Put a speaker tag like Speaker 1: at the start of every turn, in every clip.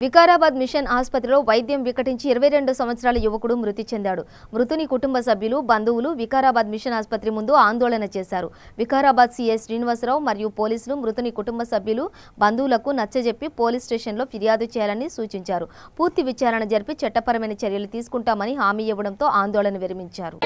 Speaker 1: Vikarabad machine ఆసుపత్రిలో వైద్యం వికటించి 22 సంవత్సరాల యువకుడు మృతి చెందాడు. మృతుని కుటుంబ సభ్యులు, బంధువులు వికారాబాద్ మిషన్ ఆసుపత్రి ముందు ఆందోళన చేశారు. వికారాబాద్ సీఐ శ్రీనివాసరావు మరియు పోలీసులు మృతుని కుటుంబ సభ్యులు, బంధువులకు నచ్చజెప్పి పోలీస్ స్టేషన్లో ఫిర్యాదు చేయాలని సూచించారు. పూర్తి విచారణ జరిపి చట్టపరమైన చర్యలు తీసుకుంటామని హామీ ఇవ్వడంతో ఆందోళన విరమించారు.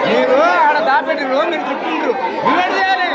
Speaker 2: మీరు ఆడ దాపెట్టిరు, మీరు చుట్టిండ్రు, డివైడ్ చేయాలి.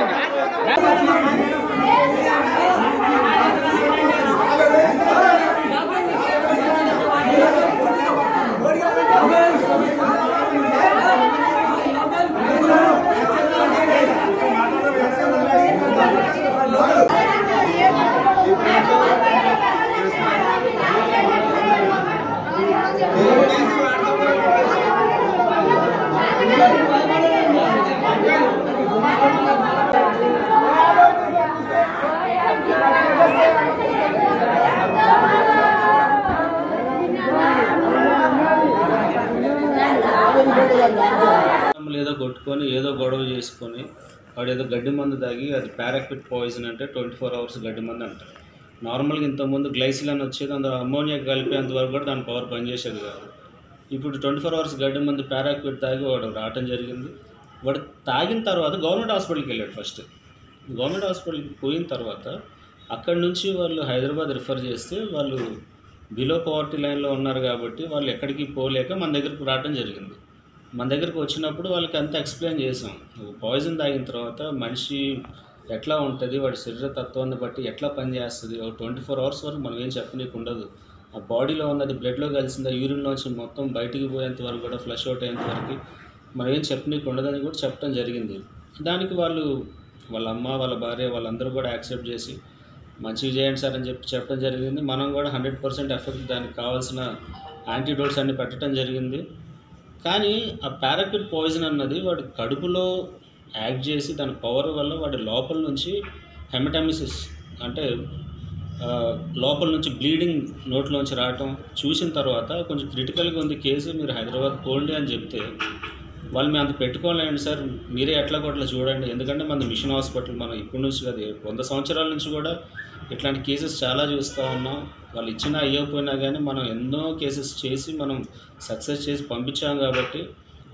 Speaker 3: ఏదో కొట్టుకొని ఏదో గొడవ చేసుకొని వాడు ఏదో గడ్డి మందు తాగి అది పారాక్విట్ పాయిజన్ అంటే 24 hours గడ్డి మందు అంటారు. నార్మల్గా ఇంతకుముందు గ్లైసిలిన్ వచ్చేది, అందులో అమ్మోనియా కలిపేంత వరకు కూడా దాని పవర్ పనిచేసేది కాదు. ఇప్పుడు 24 hours గడ్డి మందు పారాక్విట్ తాగి వాడు రావటం జరిగింది. వాడు తాగిన తర్వాత గవర్నమెంట్ హాస్పిటల్కి వెళ్ళాడు. ఫస్ట్ గవర్నమెంట్ హాస్పిటల్కి పోయిన తర్వాత అక్కడి నుంచి వాళ్ళు హైదరాబాద్ రిఫర్ చేస్తే వాళ్ళు బిలో పవర్టీ లైన్లో ఉన్నారు కాబట్టి వాళ్ళు ఎక్కడికి పోలేక మన దగ్గరకు రావడం జరిగింది. మన దగ్గరకు వచ్చినప్పుడు వాళ్ళకి అంతా ఎక్స్ప్లెయిన్ చేసాం. పాయిజన్ తాగిన తర్వాత మనిషి ఎట్లా ఉంటుంది, వాడి శరీర తత్వాన్ని బట్టి ఎట్లా పనిచేస్తుంది, ఒక 24 hours వరకు మనం ఏం చెప్పనీకి ఉండదు. ఆ బాడీలో ఉన్నది బ్లడ్లో కలిసిందా, యూరిన్లోంచి మొత్తం బయటికి పోయేంత వరకు కూడా ఫ్లష్ అవుట్ అయ్యేంత వరకు మనం ఏం చెప్పనీకి ఉండదని కూడా చెప్పడం జరిగింది. దానికి వాళ్ళు వాళ్ళ అమ్మ, వాళ్ళ భార్య, వాళ్ళందరూ కూడా యాక్సెప్ట్ చేసి మంచిగా చేయండి సార్ అని చెప్పడం జరిగింది. మనం కూడా 100% ఎఫెక్ట్, దానికి కావాల్సిన యాంటీడోట్స్ అన్ని పెట్టడం జరిగింది. కానీ ఆ పారాక్విట్ పాయిజన్ అన్నది వాడి కడుపులో యాక్ట్ చేసి దాని పవర్ వల్ల వాడి లోపల నుంచి హెమటమిసిస్ అంటే లోపల నుంచి బ్లీడింగ్ నోట్లోంచి రావటం చూసిన తర్వాత కొంచెం క్రిటికల్గా ఉంది కేసు, మీరు హైదరాబాద్ పోండి అని చెప్తే వాళ్ళు మేము అంత పెట్టుకోలేండి సార్, మీరే ఎట్లా కొట్లా చూడండి, ఎందుకంటే మన మిషన్ హాస్పిటల్ మనం ఇప్పటి నుంచి కాదు 100 సంవత్సరాల నుంచి కూడా ఇట్లాంటి కేసెస్ చాలా చూస్తూ ఉన్నాం. వాళ్ళు ఇచ్చినా అయ్యకపోయినా కానీ మనం ఎన్నో కేసెస్ చేసి మనం సక్సెస్ చేసి పంపించాం కాబట్టి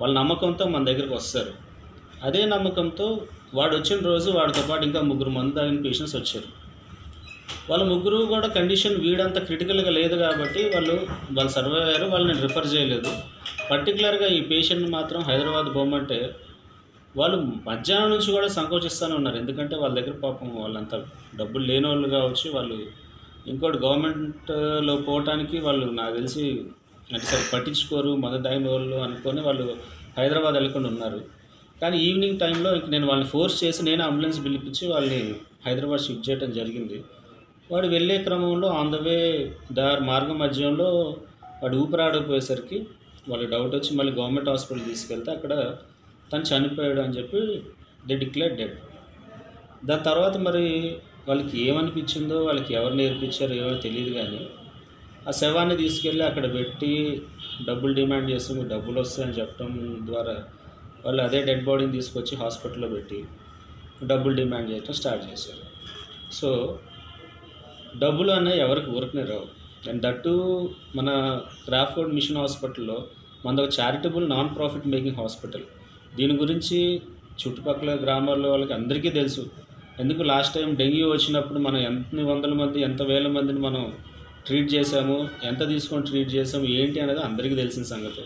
Speaker 3: వాళ్ళ నమ్మకంతో మన దగ్గరికి వస్తారు. అదే నమ్మకంతో వాడు వచ్చిన రోజు వాడితో పాటు ఇంకా 3 మంది తాగిన పేషెంట్స్ వచ్చారు. వాళ్ళ ముగ్గురు కూడా కండిషన్ వీడంత క్రిటికల్గా లేదు కాబట్టి వాళ్ళు సర్వైవ్ అయ్యారు. వాళ్ళని రిఫర్ చేయలేదు. పర్టికులర్గా ఈ పేషెంట్ని మాత్రం హైదరాబాద్ పోమంటే వాళ్ళు మధ్యాహ్నం నుంచి కూడా సంకోచిస్తూనే ఉన్నారు. ఎందుకంటే వాళ్ళ దగ్గర పాపం వాళ్ళంతా డబ్బులు లేని వాళ్ళు కావచ్చు, వాళ్ళు ఇంకోటి గవర్నమెంట్లో పోవటానికి వాళ్ళు నాకు తెలిసి అంటే సరే పట్టించుకోరు, మందు తాగిన వాళ్ళు అనుకొని వాళ్ళు హైదరాబాద్ వెళ్ళకుండా ఉన్నారు. కానీ ఈవినింగ్ టైంలో ఇంక నేను వాళ్ళని ఫోర్స్ చేసి నేను అంబులెన్స్ పిలిపించి వాళ్ళని హైదరాబాద్ షిఫ్ట్ చేయడం జరిగింది. వాడు వెళ్ళే క్రమంలో ఆన్ ద వే మార్గ మధ్యంలో వాడు ఊపిరాడకపోయేసరికి వాళ్ళకి డౌట్ వచ్చి మళ్ళీ గవర్నమెంట్ హాస్పిటల్ తీసుకెళ్తే అక్కడ తను చనిపోయాడు అని చెప్పి దే డిక్లేర్ డెడ్. దాని తర్వాత మరి వాళ్ళకి ఏమనిపించిందో, వాళ్ళకి ఎవరు నేర్పించారో ఏమో తెలియదు, కానీ ఆ శవాన్ని తీసుకెళ్ళి అక్కడ పెట్టి డబ్బులు డిమాండ్ చేసి మీకు డబ్బులు వస్తాయని చెప్పడం ద్వారా వాళ్ళు అదే డెడ్ బాడీని తీసుకొచ్చి హాస్పిటల్లో పెట్టి డబ్బులు డిమాండ్ చేయడం స్టార్ట్ చేశారు. సో డబ్బులు అనేవి ఎవరికి ఊరికనే రావు. అండ్ దట్టు మన క్రాఫోర్డ్ మిషన్ హాస్పిటల్లో మనది ఒక charitable non profit making hospital. దీని గురించి చుట్టుపక్కల గ్రామాల్లో వాళ్ళకి అందరికీ తెలుసు. ఎందుకు లాస్ట్ టైం డెంగ్యూ వచ్చినప్పుడు మనం ఎన్ని వందల మంది, ఎంత వేల మందిని మనం ట్రీట్ చేసాము, ఎంత తీసుకొని ట్రీట్ చేసాము ఏంటి అనేది అందరికీ తెలిసిన సంగతి.